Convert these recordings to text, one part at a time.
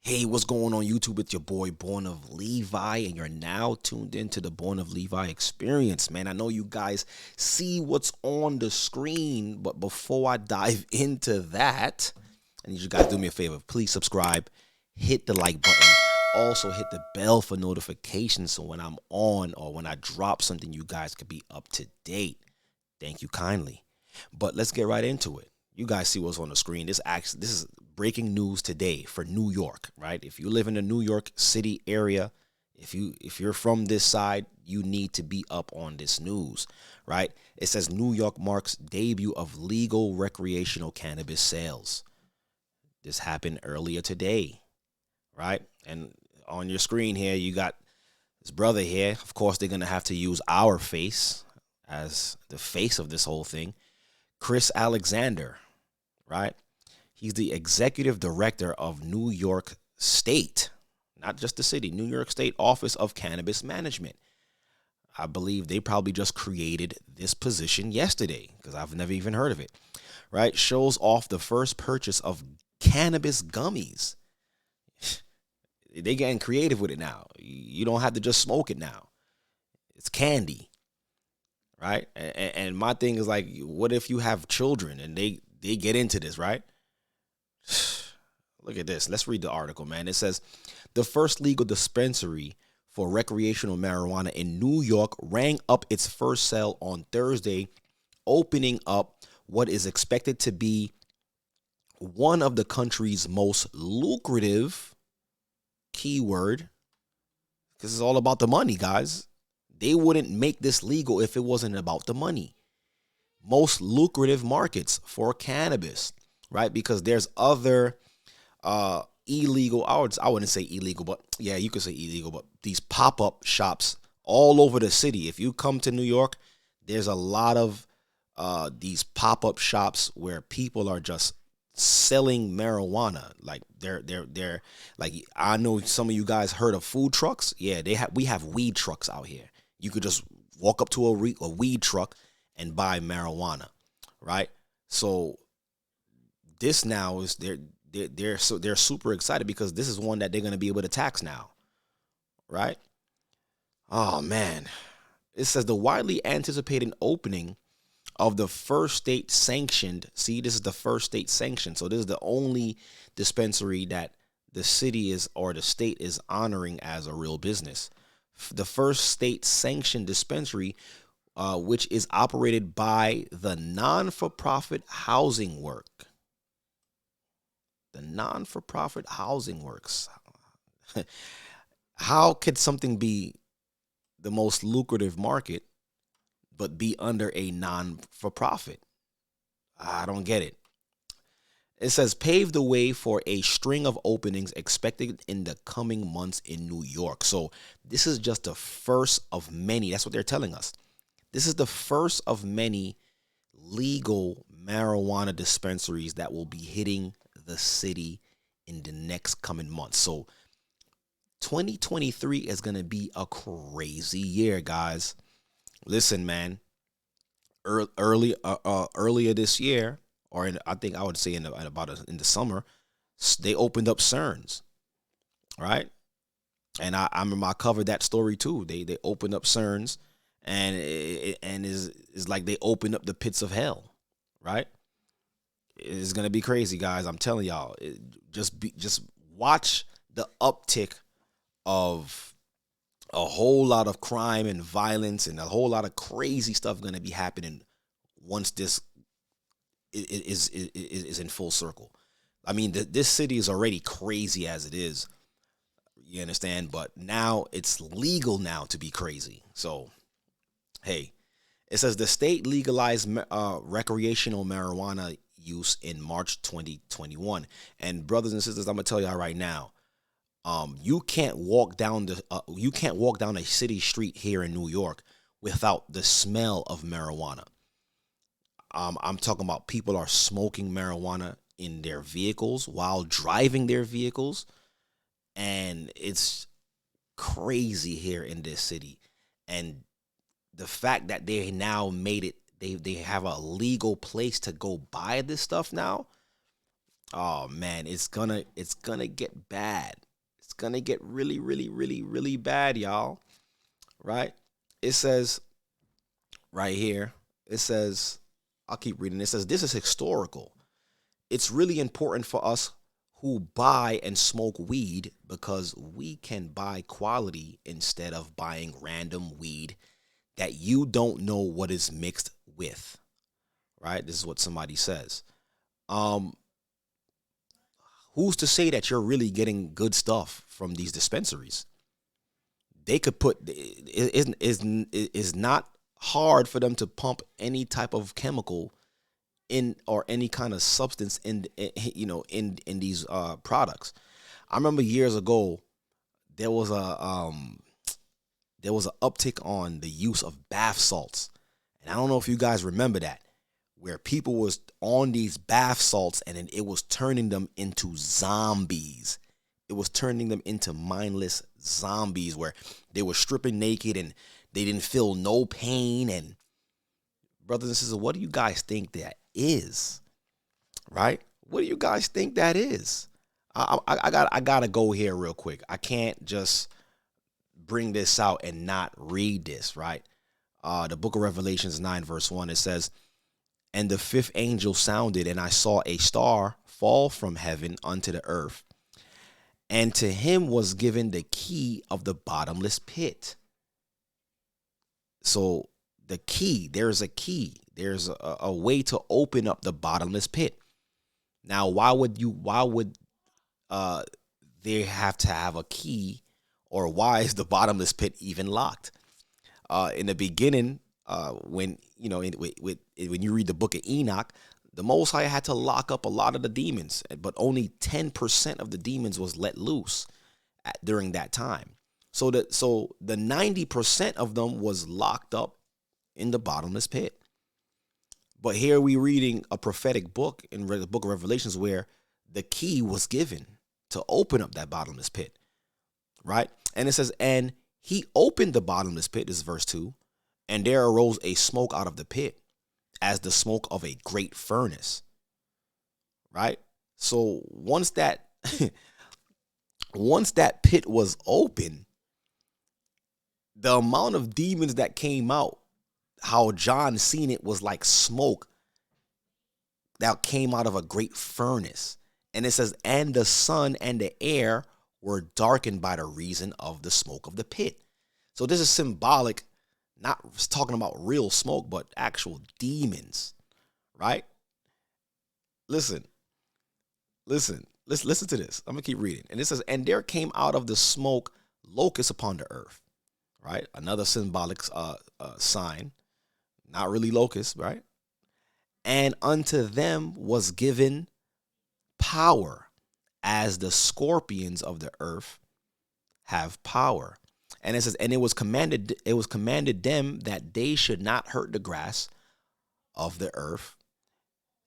Hey, what's going on YouTube? It's your boy Born of Levi, and you're now tuned into the Born of Levi experience, man. I know you guys see what's on the screen, but before I dive into that, I need you guys to do me a favor. Please subscribe, hit the like button, also hit the bell for notifications so when I'm on or when I drop something, you guys could be up to date. Thank you kindly. But let's get right into it. You guys see what's on the screen. This is breaking news today for New York, right? If you live in the New York City area, if you're from this side, you need to be up on this news, right? It says New York marks debut of legal recreational cannabis sales. This happened earlier today, right? And on your screen here, you got this brother here. Of course, they're gonna have to use our face as the face of this whole thing. Chris Alexander, right? He's the executive director of New York State, not just the city, New York State Office of Cannabis Management. I believe they probably just created this position yesterday because I've never even heard of it, right? Shows off the first purchase of cannabis gummies. They getting creative with it now. You don't have to just smoke it now. It's candy, right? And my thing is like, what if you have children and they get into this, right? Look at this. Let's read the article, man. It says the first legal dispensary for recreational marijuana in New York rang up its first sale on Thursday, opening up what is expected to be one of the country's most lucrative, keyword, because it's all about the money, guys. They wouldn't make this legal if it wasn't about the money. Most lucrative markets for cannabis, right? Because there's other illegal, I wouldn't say illegal, but yeah, you could say illegal, but these pop-up shops all over the city. If you come to New York, there's a lot of these pop-up shops where people are just selling marijuana. Like they're like, I know some of you guys heard of food trucks. Yeah, we have weed trucks out here. You could just walk up to a weed truck and buy marijuana, right? So this now is they're super excited because this is one that they're going to be able to tax now, right? Oh man, it says the widely anticipated opening of the first state sanctioned. See, this is the first state sanctioned, so this is the only dispensary that the city is or the state is honoring as a real business. The first state sanctioned dispensary, which is operated by the non-for-profit housing work. The non-for-profit housing works. How could something be the most lucrative market but be under a non-for-profit? I don't get it. It says pave the way for a string of openings expected in the coming months in New York. So this is just the first of many. That's what they're telling us. This is the first of many legal marijuana dispensaries that will be hitting the city in the next coming months. So 2023 is going to be a crazy year, guys. Listen, man. Earlier this year, or I think I would say in the summer, they opened up CERNs, right? And I remember I covered that story too. They opened up CERNs, and is like they opened up the pits of hell, right? It's gonna be crazy, guys. I'm telling y'all. Just watch the uptick of a whole lot of crime and violence and a whole lot of crazy stuff gonna be happening once this is in full circle. I mean, this city is already crazy as it is. You understand? But now it's legal now to be crazy. So, hey, it says the state legalized recreational marijuana use in March 2021. And brothers and sisters, I'm gonna tell y'all right now, you can't walk down a city street here in New York without the smell of marijuana. I'm talking about people are smoking marijuana in their vehicles while driving their vehicles, and it's crazy here in this city. And the fact that they now made it, they have a legal place to go buy this stuff now. Oh man, it's gonna get bad. It's gonna get really, really, really, really bad, y'all. Right? It says right here, it says, I'll keep reading. It says, this is historical. It's really important for us who buy and smoke weed because we can buy quality instead of buying random weed that you don't know what is mixed with. Right? This is what somebody says. Um, who's to say that you're really getting good stuff from these dispensaries? They could put it is not hard for them to pump any type of chemical in or any kind of substance in these products. I remember years ago there was a uptick on the use of bath salts, and I don't know if you guys remember that, where people was on these bath salts and then it was turning them into zombies. It was turning them into mindless zombies where they were stripping naked and they didn't feel no pain. And brothers and sisters, what do you guys think that is? Right? What do you guys think that is? I gotta go here real quick. I can't just bring this out and not read this, right? The book of Revelations 9 verse 1, it says, and the fifth angel sounded, and I saw a star fall from heaven unto the earth. And to him was given the key of the bottomless pit. So the key, there's a key. There's a way to open up the bottomless pit. Now, why would they have to have a key, or why is the bottomless pit even locked? In the beginning, when when you read the book of Enoch, the Most High had to lock up a lot of the demons, but only 10% of the demons was let loose during that time. So the 90% of them was locked up in the bottomless pit. But here we reading a prophetic book in the book of Revelations where the key was given to open up that bottomless pit, right? And it says, and he opened the bottomless pit, this is verse 2, and there arose a smoke out of the pit as the smoke of a great furnace, right? So once that once that pit was open, the amount of demons that came out, how John seen it, was like smoke that came out of a great furnace. And it says, and the sun and the air were darkened by the reason of the smoke of the pit. So this is symbolic, not talking about real smoke, but actual demons, right? Listen, listen to this. I'm gonna keep reading. And it says, and there came out of the smoke locusts upon the earth, right? Another symbolic sign, not really locusts, right? And unto them was given power as the scorpions of the earth have power. And it says, and it was commanded them that they should not hurt the grass of the earth,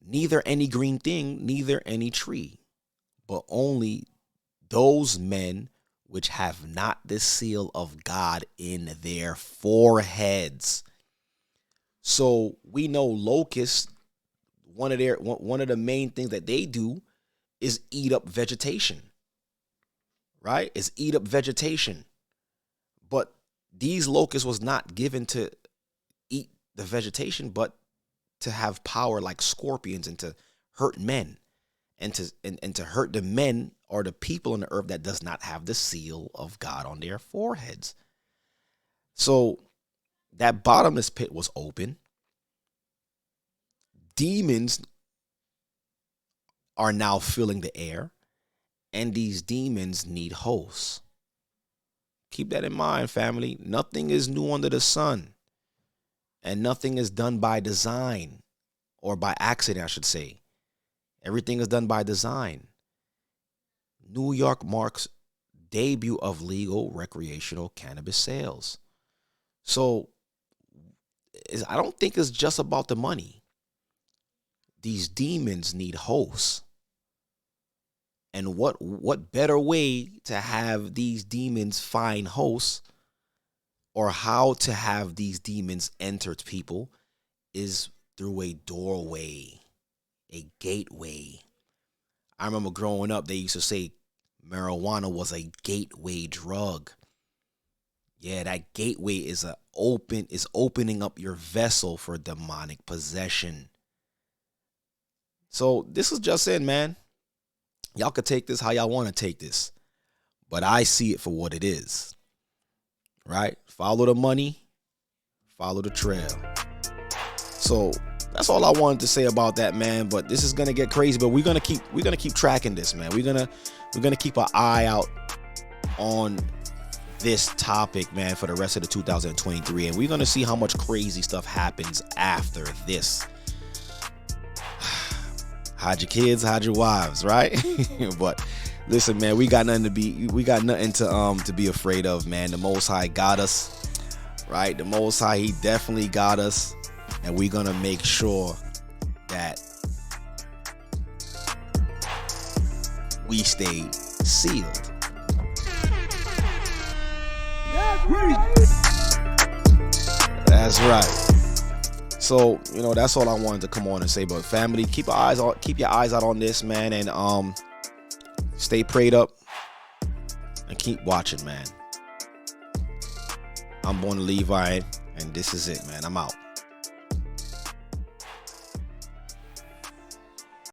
neither any green thing, neither any tree, but only those men which have not the seal of God in their foreheads. So we know locusts, one of the main things that they do is eat up vegetation, right? Is eat up vegetation. But these locusts was not given to eat the vegetation, but to have power like scorpions and to hurt men and to hurt the men or the people on the earth that does not have the seal of God on their foreheads. So that bottomless pit was open. Demons are now filling the air, and these demons need hosts. Keep that in mind, family. Nothing is new under the sun, and nothing is done by design or by accident, I should say. Everything is done by design. New York marks debut of legal recreational cannabis sales. So I don't think it's just about the money. These demons need hosts. And what better way to have these demons find hosts, or how to have these demons enter people, is through a doorway, a gateway. I remember growing up, they used to say marijuana was a gateway drug. Yeah, that gateway is opening up your vessel for demonic possession. So this is just it, man. Y'all could take this how y'all want to take this, but I see it for what it is. Right? Follow the money, follow the trail. So that's all I wanted to say about that, man. But this is gonna get crazy. But we're gonna keep tracking this, man. We're gonna keep an eye out on this topic, man, for the rest of the 2023, and we're gonna see how much crazy stuff happens after this. Hide your kids, hide your wives, right? But listen, man, we got nothing to be afraid of, man. The Most High got us, right? The Most High, he definitely got us, and we're gonna make sure that we stay sealed. That's right. So, that's all I wanted to come on and say. But family, keep your eyes out on this, man, and stay prayed up and keep watching, man. I'm Born to Levi, and this is it, man. I'm out.